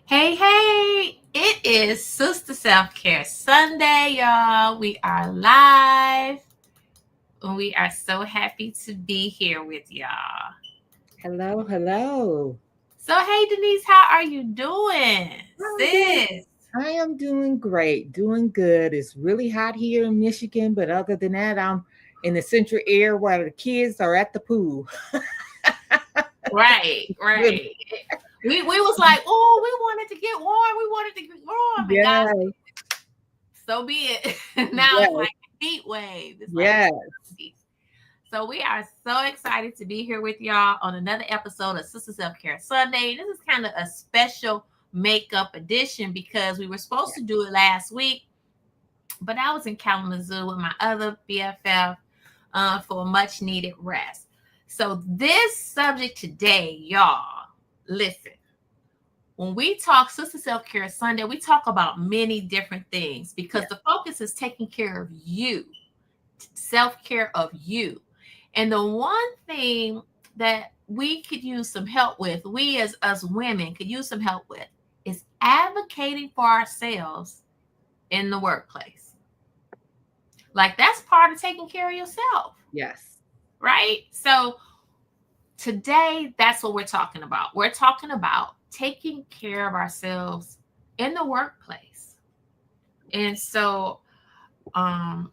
Hey, hey, it is Sister Self Care Sunday, y'all. We are live and we are so happy to be here with y'all. Hello, hello. So, hey, Denise, how are you doing? I'm doing Sis, I am doing great, doing good. It's really hot here in Michigan, but other than that, I'm in the central air where the kids are at the pool. right, Really? right. We was like, oh, we wanted to get warm. We wanted to get warm. And God, Yes, so be it. Now it's yes, like a heat wave. It's like yes. 70. So we are so excited to be here with y'all on another episode of Sister Self Care Sunday. This is kind of a special makeup edition because we were supposed to do it last week, but I was in Kalamazoo with my other BFF for a much needed rest. So this subject today, y'all, listen. When we talk Sister Self Care Sunday, we talk about many different things because Yes, the focus is taking care of you, self care of you. And the one thing that we could use some help with, we as us women could use some help with, is advocating for ourselves in the workplace. Like that's part of taking care of yourself, yes. right? So today, that's what we're talking about. We're talking about taking care of ourselves in the workplace. And so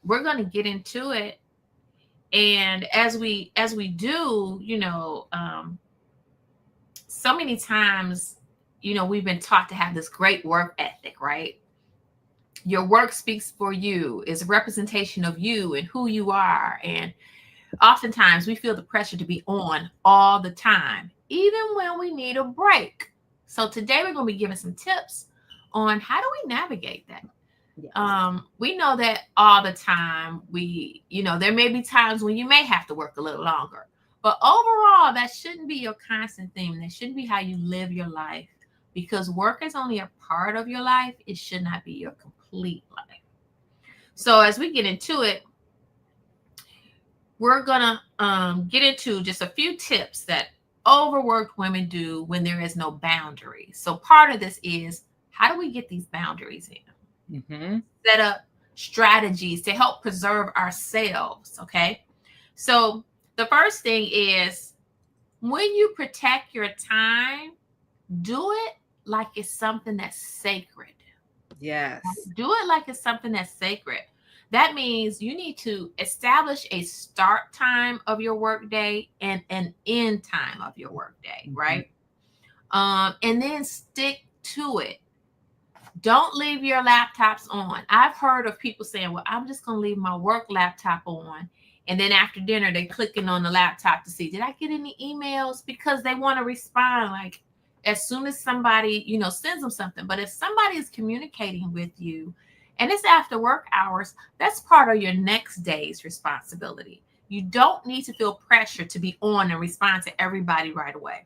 we're going to get into it. And as we do, so many times, we've been taught to have this great work ethic, right? Your work speaks for you, is a representation of you and who you are. And oftentimes we feel the pressure to be on all the time, even when we need a break. So today we're going to be giving some tips on how do we navigate that. Yes. We know that all the time there may be times when you may have to work a little longer, but overall, that shouldn't be your constant theme. That shouldn't be how you live your life because work is only a part of your life. It should not be your complete life. So as we get into it, we're gonna get into just a few tips that overworked women do when there is no boundary. So part of this is how do we get these boundaries in? Mm-hmm. Set up strategies to help preserve ourselves. Okay. So the first thing is when you protect your time, do it like it's something that's sacred. Yes. Do it like it's something that's sacred. That means you need to establish a start time of your workday and an end time of your workday, Mm-hmm. right? And then stick to it. Don't leave your laptops on. I've heard of people saying, well, I'm just going to leave my work laptop on. And then after dinner, they're clicking on the laptop to see, did I get any emails? Because they want to respond like as soon as somebody, sends them something. But if somebody is communicating with you and it's after work hours, that's part of your next day's responsibility. You don't need to feel pressure to be on and respond to everybody right away.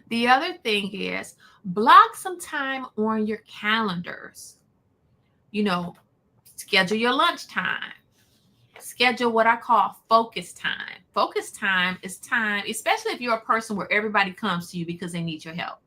The other thing is block some time on your calendars. You know, schedule your lunch time. Schedule what I call focus time. Focus time is time, especially if you're a person where everybody comes to you because they need your help.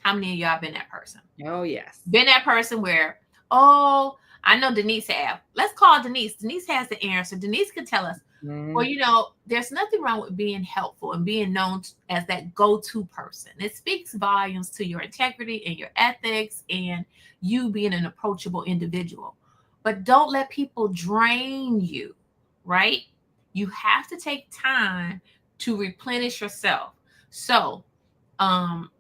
How many of y'all been that person? Oh, yes. Been that person where, oh, I know Denise have. Let's call Denise. Denise has the answer. Denise can tell us. Well, Mm-hmm. there's nothing wrong with being helpful and being known as that go-to person. It speaks volumes to your integrity and your ethics and you being an approachable individual. But don't let people drain you, right? You have to take time to replenish yourself. So, um,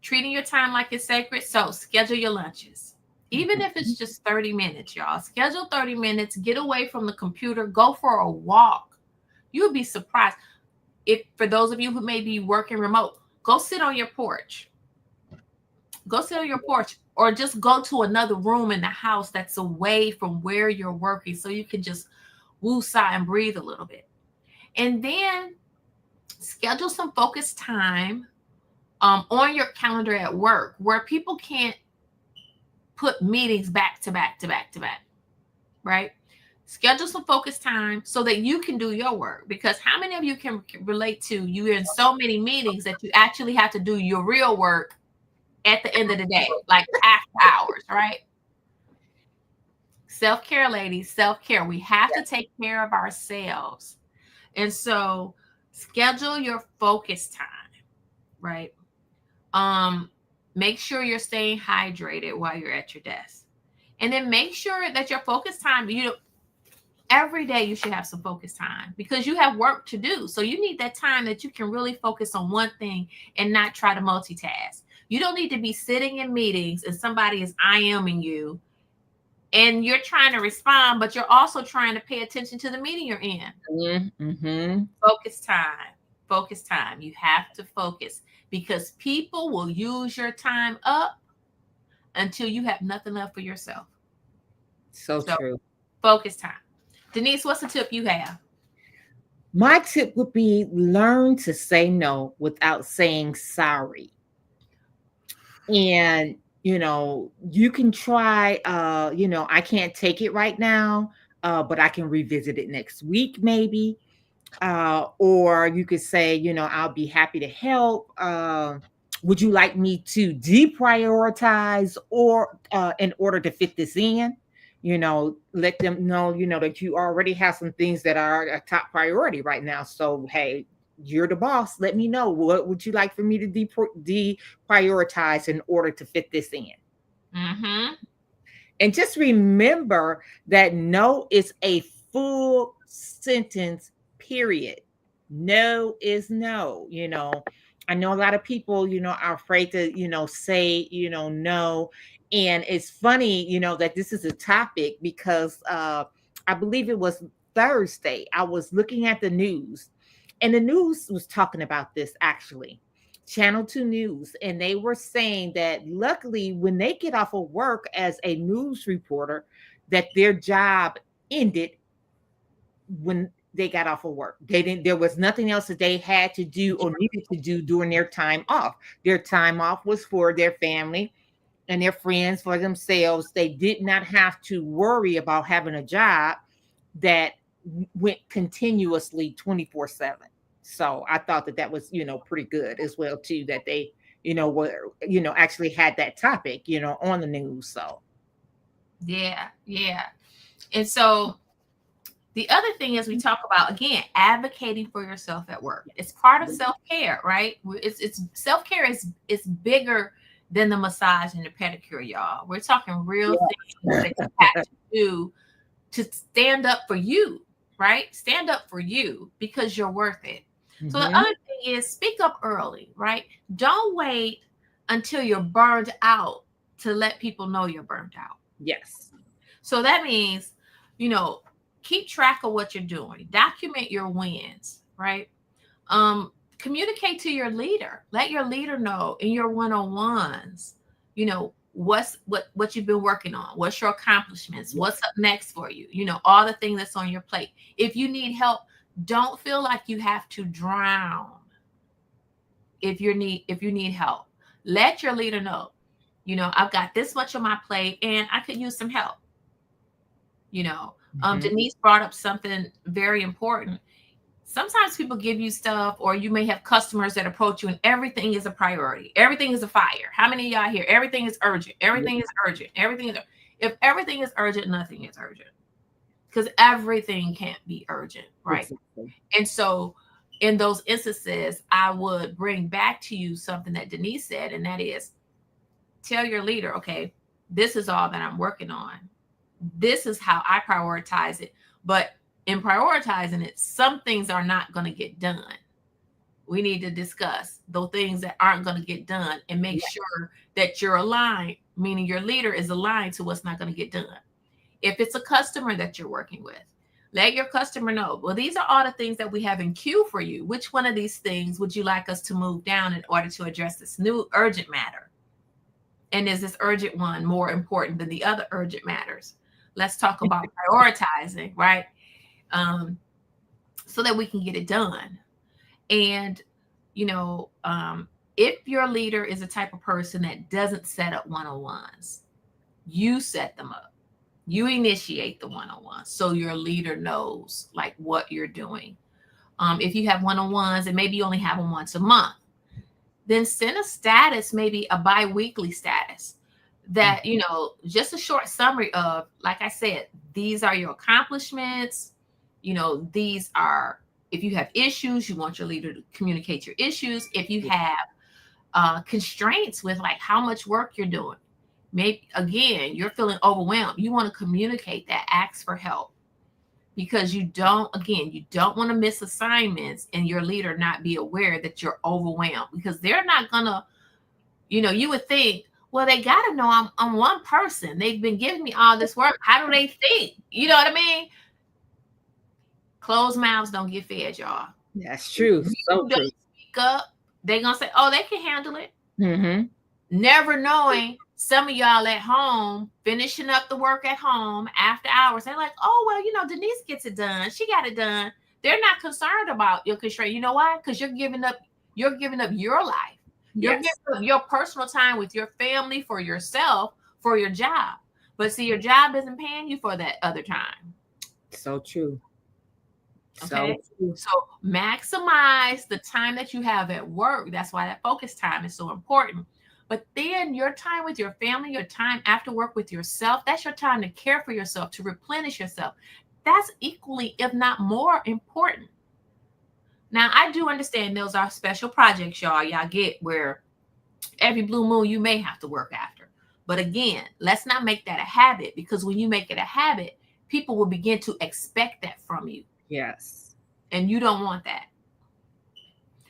treating your time like it's sacred. So schedule your lunches. Even if Mm-hmm. it's just 30 minutes, y'all. Schedule 30 minutes, get away from the computer, go for a walk. You'll be surprised. If for those of you who may be working remote, go sit on your porch. Go sit on your porch or just go to another room in the house that's away from where you're working so you can just woo sigh and breathe a little bit. And then schedule some focused time on your calendar at work where people can't put meetings back to back to back to back, right? Schedule some focus time so that you can do your work. Because how many of you can relate to you're in so many meetings that you actually have to do your real work at the end of the day, like after hours, right? Self-care, ladies, self-care. We have to take care of ourselves. And so schedule your focus time, right? Um, Make sure you're staying hydrated while you're at your desk. And then make sure that your focus time, every day you should have some focus time because you have work to do. So you need that time that you can really focus on one thing and not try to multitask. You don't need to be sitting in meetings and somebody is IMing you and you're trying to respond, but you're also trying to pay attention to the meeting you're in. Mm-hmm. Focus time. Focus time. You have to focus because people will use your time up until you have nothing left for yourself. So So true. focus time. Denise, what's the tip you have? My tip would be learn to say no without saying sorry. And you can try, I can't take it right now, but I can revisit it next week maybe. Or you could say, I'll be happy to help. Would you like me to deprioritize or in order to fit this in? Let them know, that you already have some things that are a top priority right now. So, hey, you're the boss. Let me know, what would you like for me to deprioritize in order to fit this in? Mm-hmm. And just remember that no is a full sentence, period. No is no. I know a lot of people, are afraid to, say, no. And it's funny, that this is a topic because I believe it was Thursday. I was looking at the news, and the news was talking about this actually. Channel 2 News, and they were saying that luckily when they get off of work as a news reporter, that their job ended when they got off of work. There was nothing else that they had to do or needed to do during their time off. Their time off was for their family and their friends, for themselves. They did not have to worry about having a job that went continuously 24/7. So I thought that that was, pretty good as well too, that they, were, actually had that topic, on the news. So Yeah, yeah. And so the other thing is we talk about again advocating for yourself at work. It's part of self-care, right? It's self-care is bigger than the massage and the pedicure, y'all. We're talking real things that you have to do to stand up for you, right? Stand up for you because you're worth it. So the Mhm. other thing is speak up early, right? Don't wait until you're burned out to let people know you're burned out. Yes. So that means, you know, keep track of what you're doing, document your wins, right? Communicate to your leader. Let your leader know in your one-on-ones, what you've been working on, what's your accomplishments, what's up next for you, all the things that's on your plate. If you need help, don't feel like you have to drown if you need help. Let your leader know, I've got this much on my plate and I could use some help. you know Mhm. Denise brought up something very important. Sometimes people give you stuff, or you may have customers that approach you and everything is a priority, everything is a fire. How many of y'all here, everything is urgent, Yeah. everything is urgent, everything is, if everything is urgent, nothing is urgent, because everything can't be urgent, right? Exactly. And so in those instances, I would bring back to you something that Denise said, and that is, tell your leader, okay, this is all that I'm working on. This is how I prioritize it. But in prioritizing it, some things are not going to get done. We need to discuss those things that aren't going to get done and make Yeah. sure that you're aligned, meaning your leader is aligned to what's not going to get done. If it's a customer that you're working with, let your customer know, well, these are all the things that we have in queue for you. Which one of these things would you like us to move down in order to address this new urgent matter? And is this urgent one more important than the other urgent matters? Let's talk about prioritizing, right? Um, so that we can get it done. And, you know, if your leader is a type of person that doesn't set up one-on-ones, you set them up. You initiate the one-on-one so your leader knows like what you're doing. If you have one-on-ones and maybe you only have them once a month, then send a status, maybe a bi-weekly status Mm. that, just a short summary of, like I said, these are your accomplishments. These are, if you have issues, you want your leader to communicate your issues. If you Yeah. have constraints with like how much work you're doing, maybe again, you're feeling overwhelmed, you want to communicate that, ask for help, because you don't want to miss assignments and your leader not be aware that you're overwhelmed, because they're not gonna, you would think, well, they got to know I'm one person. They've been giving me all this work. How do they think? You know what I mean? Closed mouths don't get fed, y'all. That's If true. you So don't true. speak up, they're going to say, oh, they can handle it. Mm-hmm. Never knowing some of y'all at home finishing up the work at home after hours. They're like, oh, well, Denise gets it done. She got it done. They're not concerned about your constraint. You know why? Because you're giving up your life. You're giving Yes. up your personal time with your family, for yourself, for your job. But see, your job isn't paying you for that other time. So true. So Okay. true. So maximize the time that you have at work. That's why that focus time is so important. But then your time with your family, your time after work with yourself, that's your time to care for yourself, to replenish yourself. That's equally, if not more, important. Now, I do understand those are special projects, y'all get, where every blue moon you may have to work after. But again, let's not make that a habit, because when you make it a habit, people will begin to expect that from you. Yes. And you don't want that.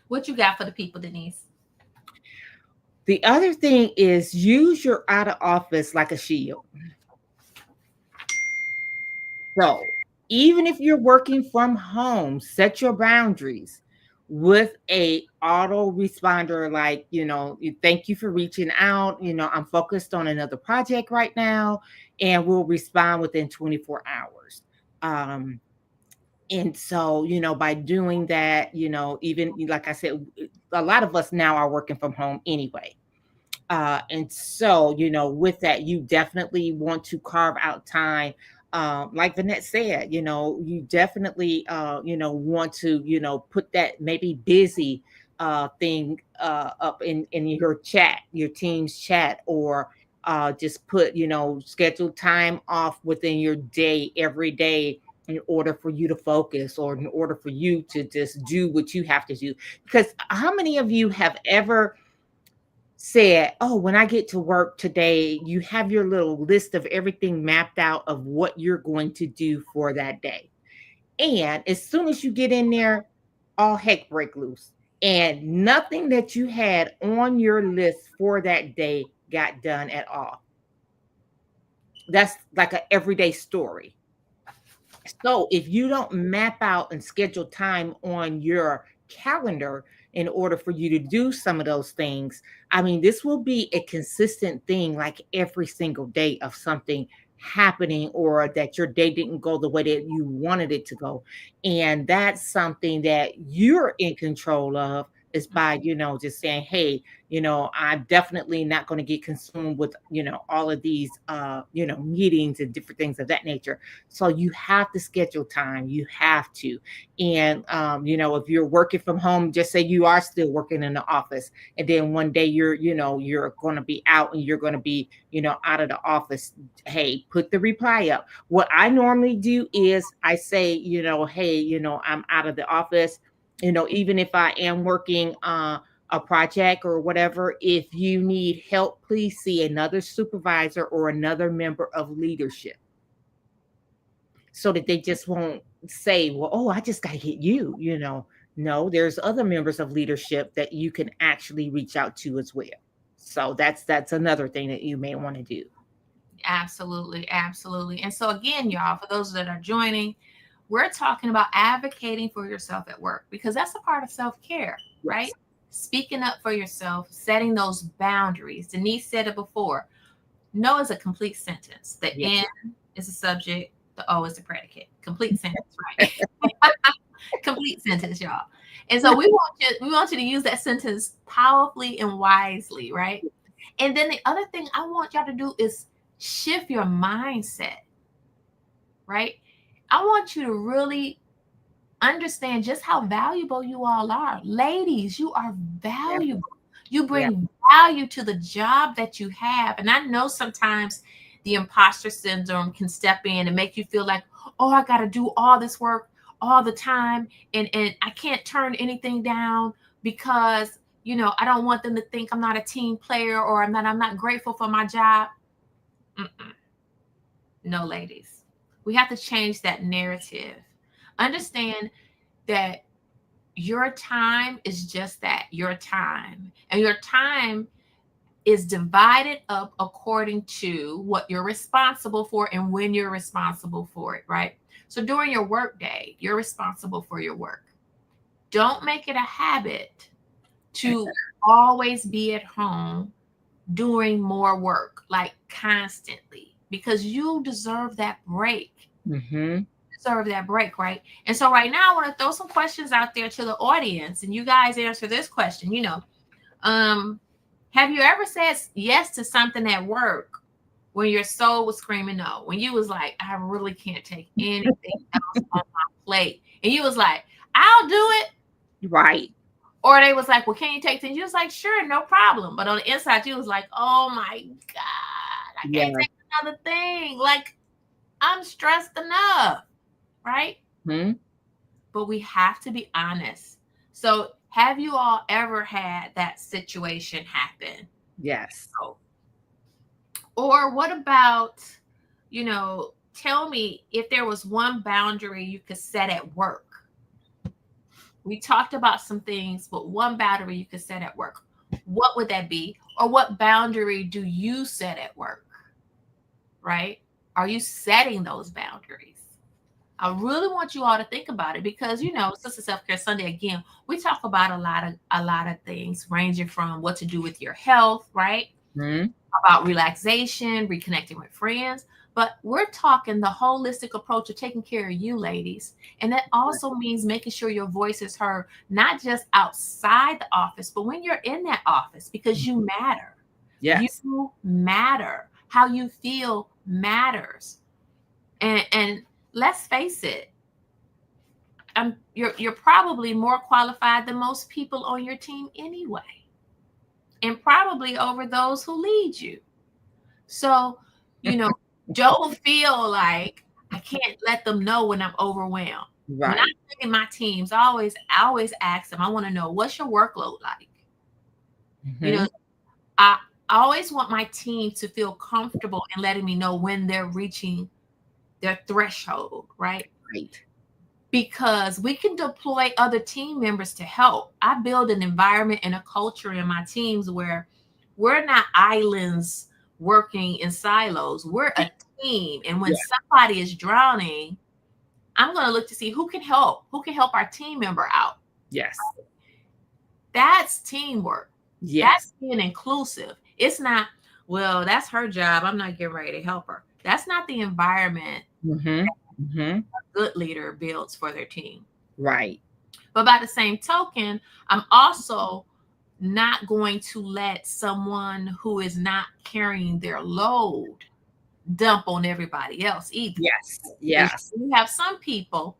What you got for the people, Denise? The other thing is use your out of office like a shield. So even if you're working from home, set your boundaries with a auto responder, like, thank you for reaching out. I'm focused on another project right now, and we'll respond within 24 hours. Um, and so, by doing that, even like I said, a lot of us now are working from home anyway. And so, with that, you definitely want to carve out time. Like Vanette said, you definitely, want to, put that maybe busy thing up in your chat, your team's chat, or just put, scheduled time off within your day every day in order for you to focus, or in order for you to just do what you have to do. Because how many of you have ever said, oh, when I get to work today, you have your little list of everything mapped out of what you're going to do for that day. And as soon as you get in there, all heck break loose. And nothing that you had on your list for that day got done at all. That's like an everyday story. So if you don't map out and schedule time on your calendar in order for you to do some of those things, I mean, this will be a consistent thing, like every single day of something happening, or that your day didn't go the way that you wanted it to go. And that's something that you're in control of, is by, just saying, hey, I'm definitely not going to get consumed with, all of these, meetings and different things of that nature. So you have to schedule time. You have to. And, if you're working from home, just say you are still working in the office. And then one day you're going to be out, and you're going to be, out of the office. Hey, put the reply up. What I normally do is I say, hey, I'm out of the office. Even if I am working, a project or whatever, if you need help, please see another supervisor or another member of leadership, so that they just won't say, well, oh, I just got to get you. No, there's other members of leadership that you can actually reach out to as well. So that's another thing that you may want to do. Absolutely, absolutely. And so again, y'all, for those that are joining, we're talking about advocating for yourself at work, because that's a part of self-care, right? Yes. Speaking up for yourself, setting those boundaries. Denise said it before. No is a complete sentence. The Yeah. N is a subject, the O is the predicate. Complete sentence, right? Complete sentence, y'all. And so we want you to use that sentence powerfully and wisely, right? And then the other thing I want y'all to do is shift your mindset, right? I want you to really understand just how valuable you all are. Ladies, you are Yeah. valuable. You Yeah. bring value to the job that you have. And I know sometimes the imposter syndrome can step in and make you feel like, oh, I got to do all this work all the time. And I can't turn anything down because, I don't want them to think I'm not a team player or I'm not grateful for my job. Mm-mm. No, ladies. We have to change that narrative. Understand that your time is just that, your time. And your time is divided up according to what you're responsible for and when you're responsible for it, right? So during your work day, you're responsible for your work. Don't make it a habit to always be at home doing more work, like constantly, because you deserve that break. Mm-hmm. Deserve that break, right? And so right now I want to throw some questions out there to the audience, and you guys answer this question. Um, have you ever said yes to something at work when your soul was screaming no? When you was like, I really can't take anything else on my plate, and you was like, I'll do it. Right. Or they was like, well, can you take things? You was like, sure, no problem. But on the inside, you was like, oh my God, I can't Yeah. take another thing. Like, I'm stressed enough, right? Hmm. But we have to be honest. So, have you all ever had that situation happen? Yes. So, or what about, tell me if there was one boundary you could set at work. We talked about some things, but one boundary you could set at work. What would that be? Or what boundary do you set at work? Right? Are you setting those boundaries? I really want you all to think about it because Sister Self Care Sunday again, we talk about a lot of things ranging from what to do with your health, right? Hmm. About relaxation, reconnecting with friends, but we're talking the holistic approach of taking care of you, ladies. And that also means making sure your voice is heard, not just outside the office, but when you're in that office, because you matter. You Yes. matter. How you feel matters. And let's face it, you're probably more qualified than most people on your team anyway, and probably over those who lead you. So, you know, don't feel like I can't let them know when I'm overwhelmed. When I Right. look at my teams, I always ask them, I want to know, what's your workload like? You Hmm. know, I I always want my team to feel comfortable in letting me know when they're reaching their threshold, right? Right. Because we can deploy other team members to help. I build an environment and a culture in my teams where we're not islands working in silos. We're a team. And when Yeah. somebody is drowning, I'm going to look to see who can help our team member out. Yes. That's teamwork. Yes. That's being inclusive. It's not, well, that's her job. I'm not getting ready to help her. That's not the environment Hmm. Hmm. a good leader builds for their team. Right. But by the same token, I'm also not going to let someone who is not carrying their load dump on everybody else either. Yes. Because Yes. you have some people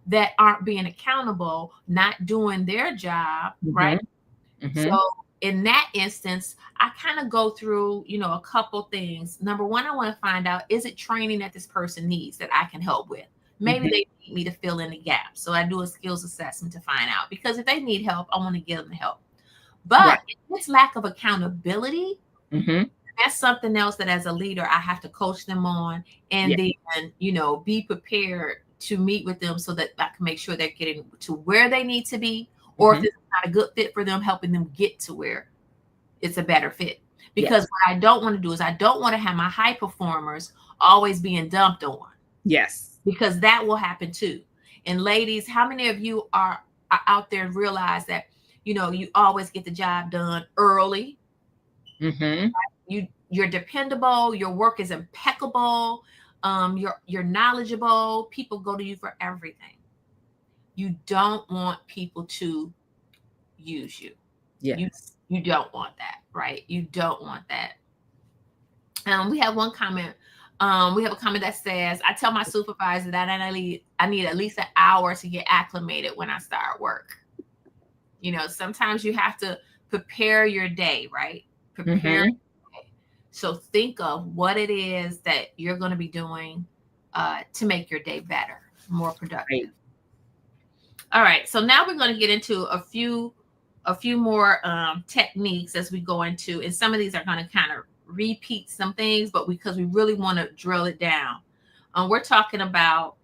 that aren't being accountable, not doing their job, Hmm. right? So Hmm. in that instance, I kind of go through, a couple things. Number one, I want to find out, is it training that this person needs that I can help with? Maybe Hmm. they need me to fill in the gaps. So I do a skills assessment to find out, because if they need help, I want to give them the help. Right. But if it's lack of accountability, Hmm. that's something else that as a leader, I have to coach them on, and Yeah. then, be prepared to meet with them so that I can make sure they're getting to where they need to be, or if Hmm. it's not a good fit for them, helping them get to where it's a better fit. Because Yes. what I don't want to do is I don't want to have my high performers always being dumped on, Yes. because that will happen too. And ladies, how many of you are out there and realize that, you always get the job done early? Hmm. You're dependable, your work is impeccable, you're knowledgeable, people go to you for everything. You don't want people to use you. You Yes. you don't want that, right? You don't want that. We have one comment. We have a comment that says, I tell my supervisor that I need at least an hour to get acclimated when I start work. Sometimes you have to prepare your day, right? Prepare. Mm-hmm. So think of what it is that you're going to be doing to make your day better, more productive. Right. All right. So now we're going to get into a few more techniques as we go into, and some of these are going to kind of repeat some things, but because we really want to drill it down, we're talking about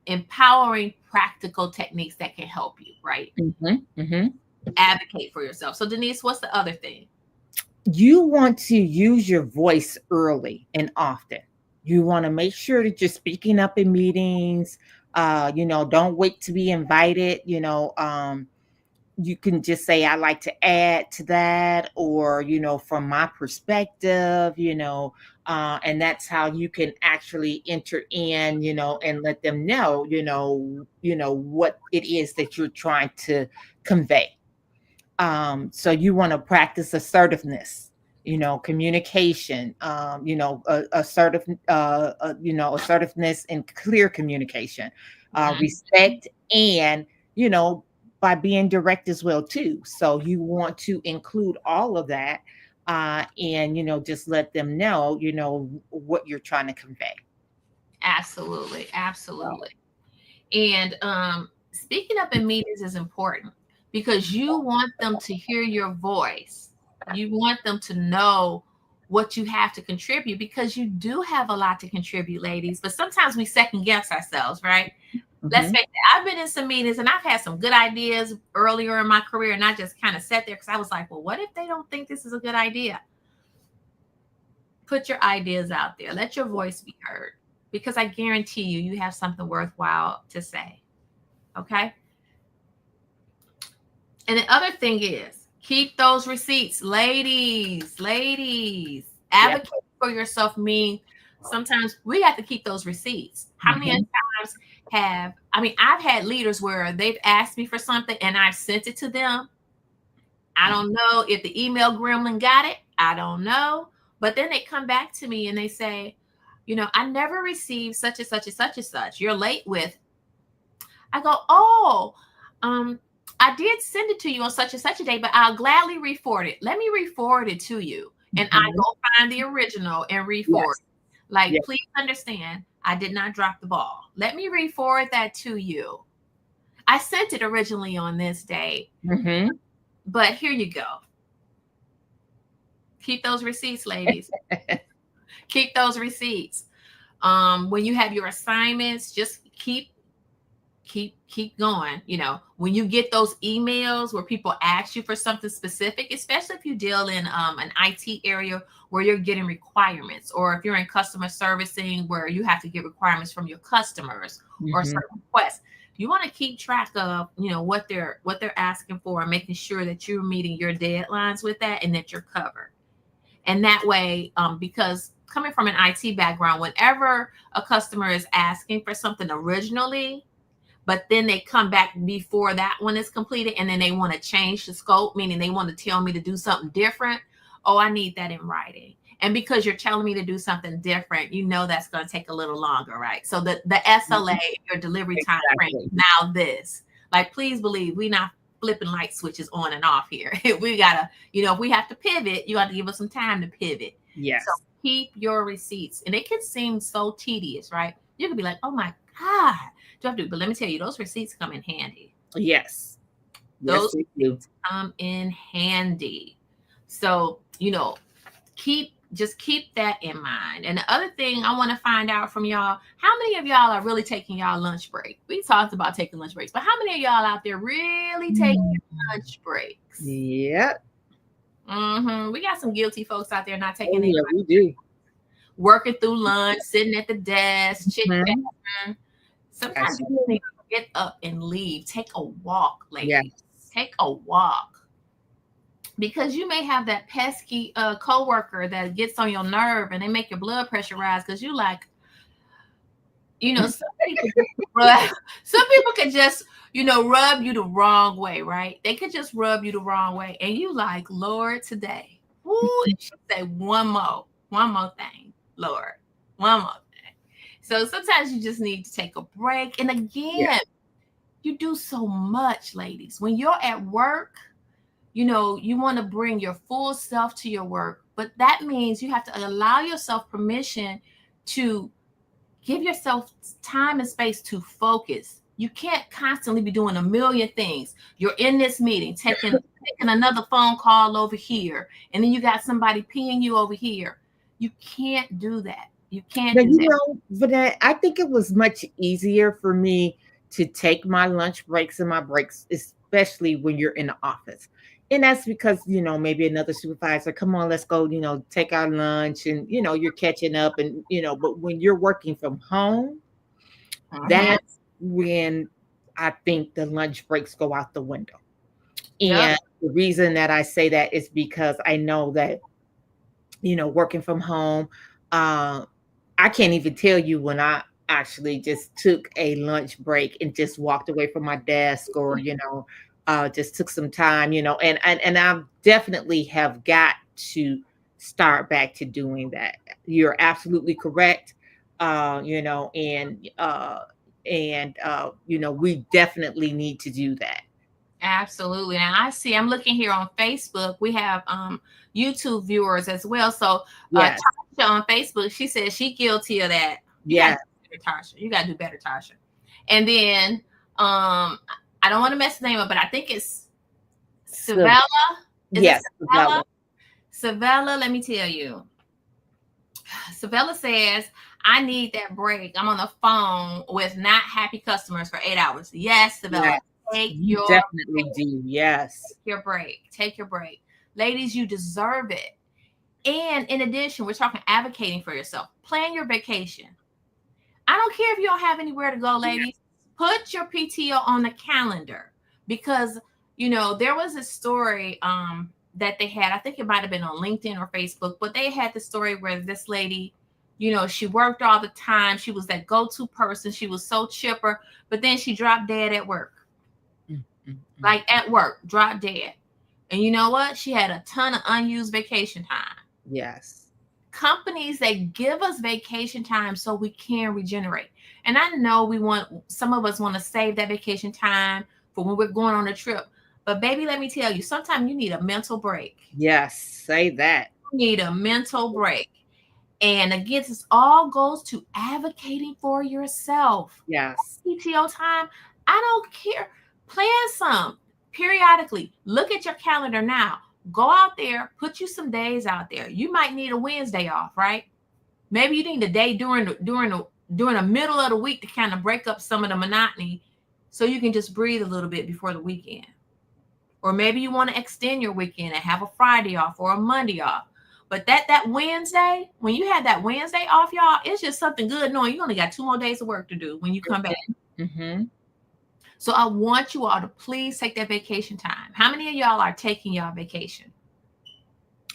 empowering practical techniques that can help you, right? Mm-hmm. Mm-hmm. Advocate for yourself. So Denise, what's the other thing? You want to use your voice early and often. You want to make sure that you're speaking up in meetings. Don't wait to be invited. You can just say, I like to add to that, or, from my perspective, and that's how you can actually enter in, and let them know, what it is that you're trying to convey. So you want to practice assertiveness, communication, assertiveness and clear communication, Mhm. respect, and, you know, by being direct as well too. So you want to include all of that, and, just let them know, what you're trying to convey. Absolutely, So, absolutely. And speaking up in meetings is important because you want them to hear your voice. You want them to know what you have to contribute because you do have a lot to contribute, ladies. But sometimes we second guess ourselves, right? Let's mhm. face it, I've been in some meetings and I've had some good ideas earlier in my career, and I just kind of sat there because I was like, well, what if they don't think this is a good idea? Put your ideas out there, let your voice be heard because I guarantee you, you have something worthwhile to say. Okay. And the other thing is keep those receipts, ladies. Ladies, Yep. advocate for yourself. Mean sometimes we have to keep those receipts. How many Mhm. times have I mean I've had leaders where they've asked me for something and I've sent it to them. I don't know if the email gremlin got it. I don't know. But then they come back to me and they say, I never received such and such and such and such. You're late with. I go, oh, um, I did send it to you on such and such a day, but I'll gladly re-forward it. Let me re-forward it to you. And I Mhm. go find the original and re-forward. Yes. Like, Yes. please understand, I did not drop the ball. Let me re-forward that to you. I sent it originally on this day, Mhm. but here you go. Keep those receipts, ladies. Keep those receipts. When you have your assignments, just keep going. When you get those emails where people ask you for something specific, especially if you deal in an IT area where you're getting requirements, or if you're in customer servicing where you have to get requirements from your customers or Mhm. certain requests, you want to keep track of what they're asking for and making sure that you're meeting your deadlines with that and that you're covered. And that way, because coming from an IT background, whenever a customer is asking for something originally, but then they come back before that one is completed and then they want to change the scope, meaning they want to tell me to do something different. Oh, I need that in writing. And because you're telling me to do something different, that's going to take a little longer, right? So the SLA, Mhm. your delivery time frame, Exactly. now this. Like, please believe we're not flipping light switches on and off here. We gotta, if we have to pivot, you have to give us some time to pivot. So Yes. keep your receipts. And it can seem so tedious, right? You could be like, oh my God, do I have to? But let me tell you, those receipts come in handy. Yes. Yes, Those they do. receipts come in handy. So, keep that in mind. And the other thing I want to find out from y'all, how many of y'all are really taking y'all lunch break? We talked about taking lunch breaks, but how many of y'all out there really taking Mm. lunch breaks? Yep. We got some guilty folks out there not Oh, taking their yeah, we do. working through lunch, sitting at the desk, chit Mhm. chatting. Sometimes As you you just need do. to get up and leave. Take a walk, ladies. Yes. Take a walk. Because you may have that pesky coworker that gets on your nerve and they make your blood pressure rise because you like, some people just rub, some people can just, rub you the wrong way, right? They could just rub you the wrong way. And you like, Lord, today. Ooh, and she say one more thing, Lord. One more thing. So sometimes you just need to take a break. And Yeah. again, you do so much, ladies. When you're at work, You want to bring your full self to your work, but that means you have to allow yourself permission to give yourself time and space to focus. You can't constantly be doing a million things. You're in this meeting, taking another phone call over here, and then you got somebody peeing you over here. You can't do that. You can't Now, do that. but I think it was much easier for me to take my lunch breaks and my breaks, especially when you're in the office. And that's because, maybe another supervisor, come on, let's go, take our lunch and, you're catching up and, but when you're working from home, Mm-hmm. that's when I think the lunch breaks go out the window. Yep. And the reason that I say that is because I know that, working from home, uh, I can't even tell you when I actually just took a lunch break and just walked away from my desk or, just took some time, and I definitely have got to start back to doing that. You're absolutely correct. We definitely need to do that. Absolutely. And I'm looking here on Facebook. We have YouTube viewers as well. So Yes. Tasha on Facebook, she says she guilty of that. You got to Yes. do better, Tasha. You got to do better, Tasha. And then I don't want to mess the name up, but I think it's So, Savella. Is it yes. Savella? Savella, let me tell you. Savella says, I need that break. I'm on the phone with not happy customers for 8 hours. Yes, Savella. Yes. Take You your definitely do. Yes. your break. Take your break. Ladies, you deserve it. And in addition, we're talking advocating for yourself. Plan your vacation. I don't care if you don't have anywhere to go, ladies. Put your PTO on the calendar because there was a story that they had. I think it might have been on LinkedIn or Facebook, but they had the story where this lady, she worked all the time. She was that go-to person. She was so chipper, but then she dropped dead at work. Mm, mm, mm. Like at work, dropped dead. And you know what? She had a ton of unused vacation time. Yes. Companies that give us vacation time so we can regenerate. And I know some of us want to save that vacation time for when we're going on a trip. But baby, let me tell you, sometimes you need a mental break. Yes. Say that. You need a mental break. And again, this all goes to advocating for yourself. Yes. PTO time, I don't care. Plan some periodically. Look at your calendar now. Go out there, put you some days out there. You might need a Wednesday off, right? Maybe you need a day during the middle of the week to kind of break up some of the monotony so you can just breathe a little bit before the weekend. Or maybe you want to extend your weekend and have a Friday off or a Monday off. But that Wednesday, when you have that Wednesday off, y'all, it's just something good knowing you only got 2 more days of work to do when you come back. Mm-hmm. So I want you all to please take that vacation time. How many of y'all are taking y'all vacation?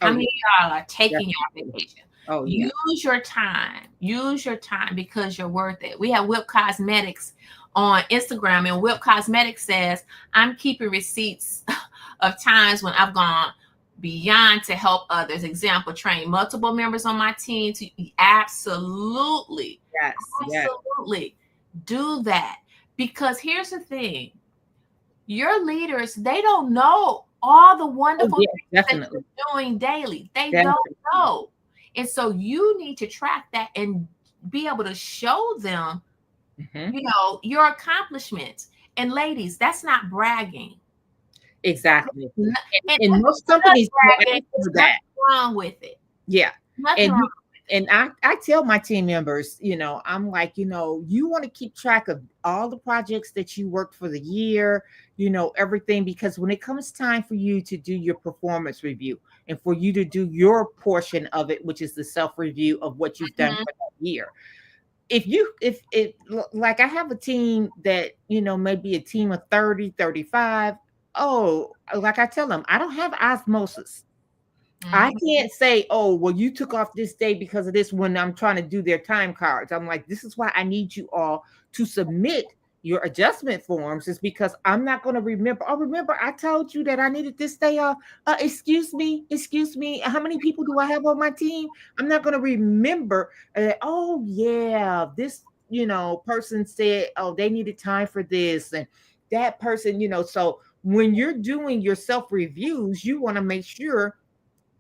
How Oh, many yeah. of y'all are taking y'all Definitely. vacation? Oh, yeah. Use your time. Use your time because you're worth it. We have Whip Cosmetics on Instagram, and Whip Cosmetics says, I'm keeping receipts of times when I've gone beyond to help others. Example, train multiple members on my team to absolutely, Yes. Yes. absolutely do that. Because here's the thing, your leaders, they don't know all the Oh, wonderful yeah. things that Definitely. you're doing daily. They don't Definitely. know. And so you need to track that and be able to show them, Mm-hmm. your accomplishments. And ladies, that's not bragging. Exactly. And And if most it does companies don't bragging, answer there's that. nothing wrong with it. Yeah. Nothing And wrong you and I tell my team members, I'm like, you want to keep track of all the projects that you worked for the year, everything, because when it comes time for you to do your performance review and for you to do your portion of it, which is the self review of what you've done with for that year. Like I have a team that, maybe a team of 30, 35. Oh, like I tell them, I don't have osmosis. it. I Mhm. can't say, oh, well, you took off this day because of this when I'm trying to do their time cards. I'm like, this is why I need you all to submit your adjustment forms, is because I'm not going to remember. Oh, remember, I told you that I needed this day off. Excuse me. How many people do I have on my team? I'm not going to remember. Oh, yeah, this, person said, oh, they needed time for this. And that person, so when you're doing your self reviews, you want to make sure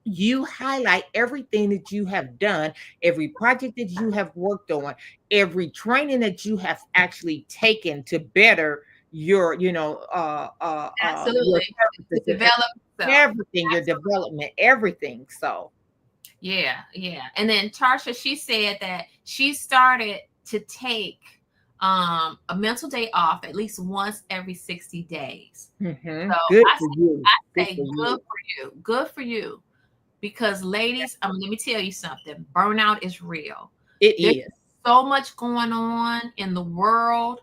you highlight everything that you have done, every project that you have worked on, every training that you have actually taken to better your, your Absolutely. To services, develop yourself. everything, your development, everything. So, Yeah, yeah. And then Tarsha, she said that she started to take a mental day off at least once every 60 days. So good I for say, you. I Good say for good you. for you. Good for you. Because ladies, let me tell you something. Burnout is real. It There's is. so much going on in the world.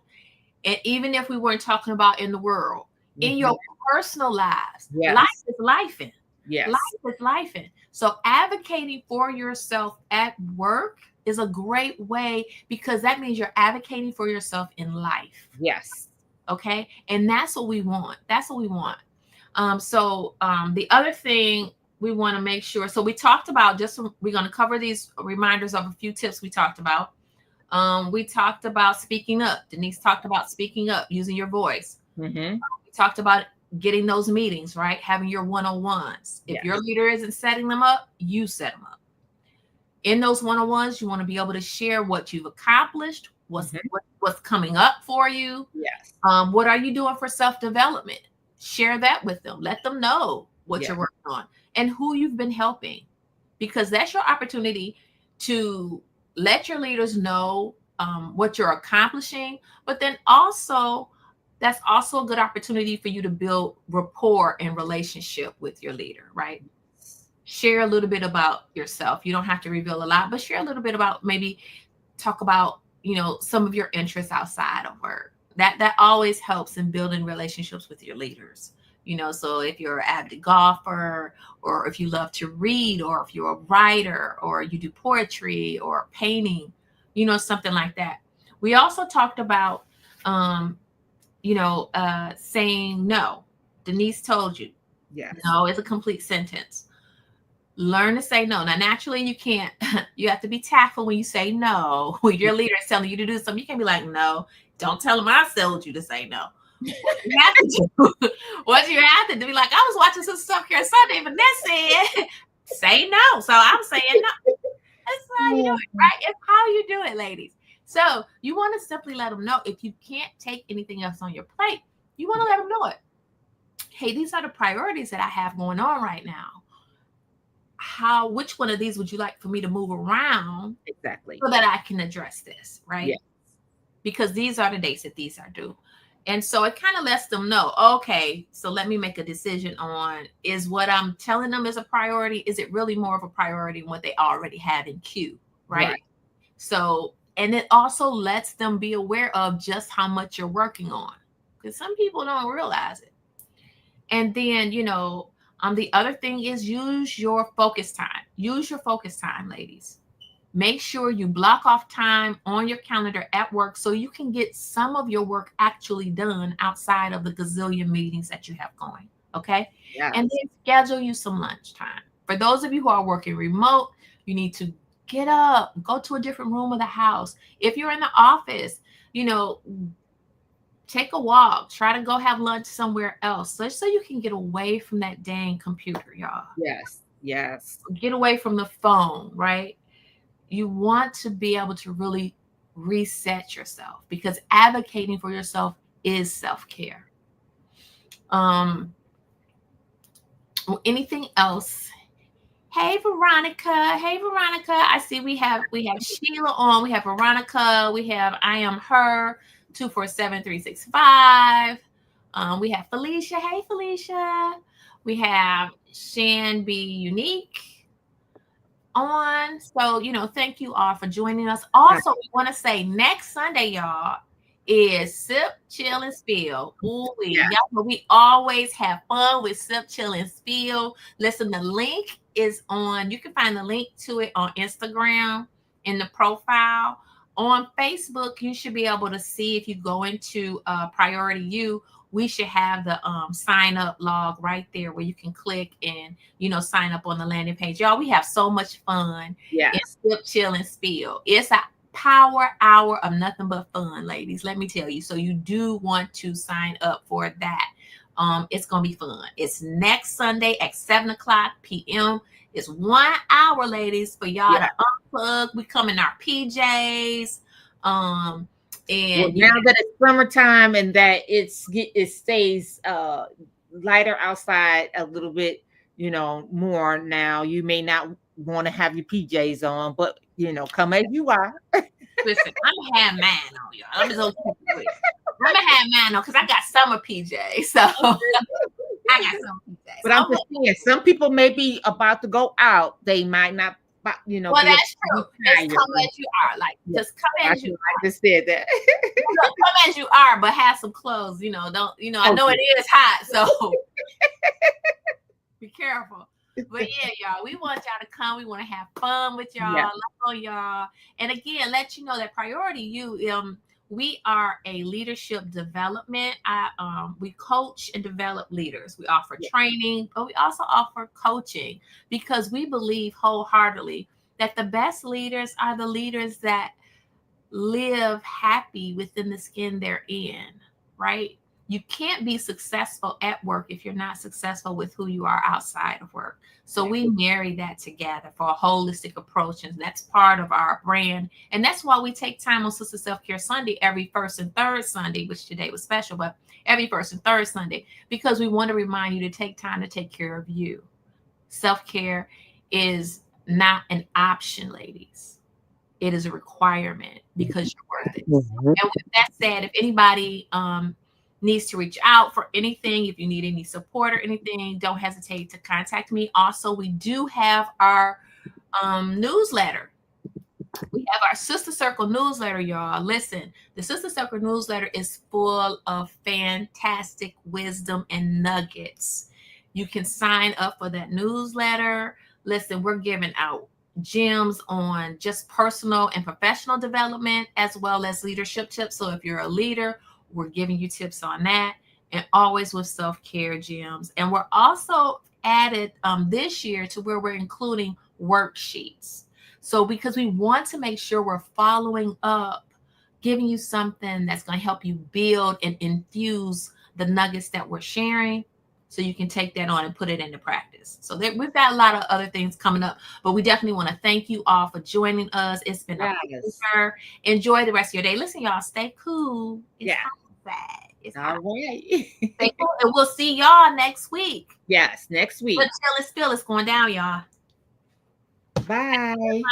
And even if we weren't talking about in the world, in Mhm. your personal lives, life Yes. is lifing. Life Yes. is lifing. So advocating for yourself at work is a great way because that means you're advocating for yourself in life. Yes. Okay. And that's what we want. That's what we want. The other thing we want to make sure, so we talked about we're going to cover these reminders of a few tips we talked about. We talked about speaking up. Denise talked about speaking up, using your voice. Hmm. We talked about getting those meetings, right? Having your one-on-ones. If your Yes. leader isn't setting them up, you set them up. In those one-on-ones, you want to be able to share what you've accomplished, Hmm. what's coming up for you. Yes. What are you doing for self-development? Share that with them. Let them know what Yes. you're working on and who you've been helping, because that's your opportunity to let your leaders know what you're accomplishing. But then also, that's also a good opportunity for you to build rapport and relationship with your leader, right? Share a little bit about yourself. You don't have to reveal a lot, but share a little bit about, maybe talk about, some of your interests outside of work. That always helps in building relationships with your leaders. So if you're an avid golfer, or if you love to read, or if you're a writer, or you do poetry or painting, something like that. We also talked about um saying no. Denise told you Yes. no is a complete sentence. Learn to say no. Now, naturally, you can't, you have to be tactful when you say no. When your leader is telling you to do something, you can't be like, no, don't tell them I told you to say no. What you have to do, what you have to do, be like, I was watching some stuff here Sunday, but that said, say no. So I'm saying no. That's how you do it, Mhm. right? It's how you do it, ladies. So you want to simply let them know if you can't take anything else on your plate, you want to let them know it. Hey, these are the priorities that I have going on right now. Which one of these would you like for me to move around Exactly. so that I can address this, Yeah. right? Because these are the dates that these are due. And so it kind of lets them know, okay, so let me make a decision on, is what I'm telling them is a priority? Is it really more of a priority than what they already have in queue, right? Right. So, and it also lets them be aware of just how much you're working on, because some people don't realize it. And then, the other thing is use your focus time. Use your focus time, ladies. Make sure you block off time on your calendar at work so you can get some of your work actually done outside of the gazillion meetings that you have going. Okay. And Yes. then schedule you some lunch time. For those of you who are working remote, you need to get up, go to a different room of the house. If you're in the office, you know, take a walk, try to go have lunch somewhere else, just so you can get away from that dang computer, y'all. Yes. Yes. Get away from the phone, right? You want to be able to really reset yourself, because advocating for yourself is self-care. Um, Anything else? Hey Veronica. Hey Veronica. I see we have Sheila on. We have Veronica. We have I am her 247365. We have Felicia. Hey Felicia. We have Shan B Unique on. So, thank you all for joining us. Yes. Also, we want to say next Sunday, y'all, is Sip, Chill, and Spill. Ooh, Yes. y'all know we always have fun with Sip, Chill, and Spill. Listen, the link is on, you can find the link to it on Instagram in the profile. On Facebook, you should be able to see, if you go into Priority You, we should have the sign up log right there where you can click and sign up on the landing page. Y'all, we have so much fun in Yes. Sip, Chill, and Spill. It's a power hour of nothing but fun, ladies. Let me tell you. So you do want to sign up for that. It's gonna be fun. It's next Sunday at 7 o'clock p.m. It's 1 hour, ladies, for y'all Yeah. to unplug. We come in our PJs. Well, And now that it's summertime and that it stays lighter outside a little bit, more now, you may not want to have your PJs on, but come as you are. listen, I'm gonna have mine on, y'all. I'm just gonna keep it real. I'm gonna have mine on because I got summer PJs. So I got summer PJs. But I'm just saying, some people may be about to go out. They might not, Well, be able that's to true. retire. Just come as you are. Like, Yeah, just come as you I just said that. look, come as you are, but have some clothes. Don't I know Okay. it is hot, so be careful. But yeah, y'all, we want y'all to come. We want to have fun with y'all, Yeah. love on y'all, and again, let you know that Priority You, we are a leadership development. We coach and develop leaders. We offer Yeah. training, but we also offer coaching because we believe wholeheartedly that the best leaders are the leaders that live happy within the skin they're in, right? You can't be successful at work if you're not successful with who you are outside of work. So Yeah. we marry that together for a holistic approach, and that's part of our brand. And that's why we take time on Sister Self Care Sunday every first and third Sunday, which today was special, but every first and third Sunday, because we want to remind you to take time to take care of you. Self care is not an option, ladies. It is a requirement because you're worth it. Mhm. And with that said, if anybody needs to reach out for anything, if you need any support or anything, don't hesitate to contact me. Also, we do have our newsletter. We have our Sister Circle newsletter, y'all. Listen, the Sister Circle newsletter is full of fantastic wisdom and nuggets. You can sign up for that newsletter. Listen, we're giving out gems on just personal and professional development as well as leadership tips. So if you're a leader, we're giving you tips on that, and always with self-care gems. And we're also added this year to where we're including worksheets. So because we want to make sure we're following up, giving you something that's going to help you build and infuse the nuggets that we're sharing, so you can take that on and put it into practice. So we've got a lot of other things coming up, but we definitely want to thank you all for joining us. It's been a Yes. pleasure. Enjoy the rest of your day. Listen, y'all, stay cool. It's Yeah. outside. It's All hot. right. Stay cool, and we'll see y'all next week. Yes, next week. But chill is still, it's going down, y'all. Bye.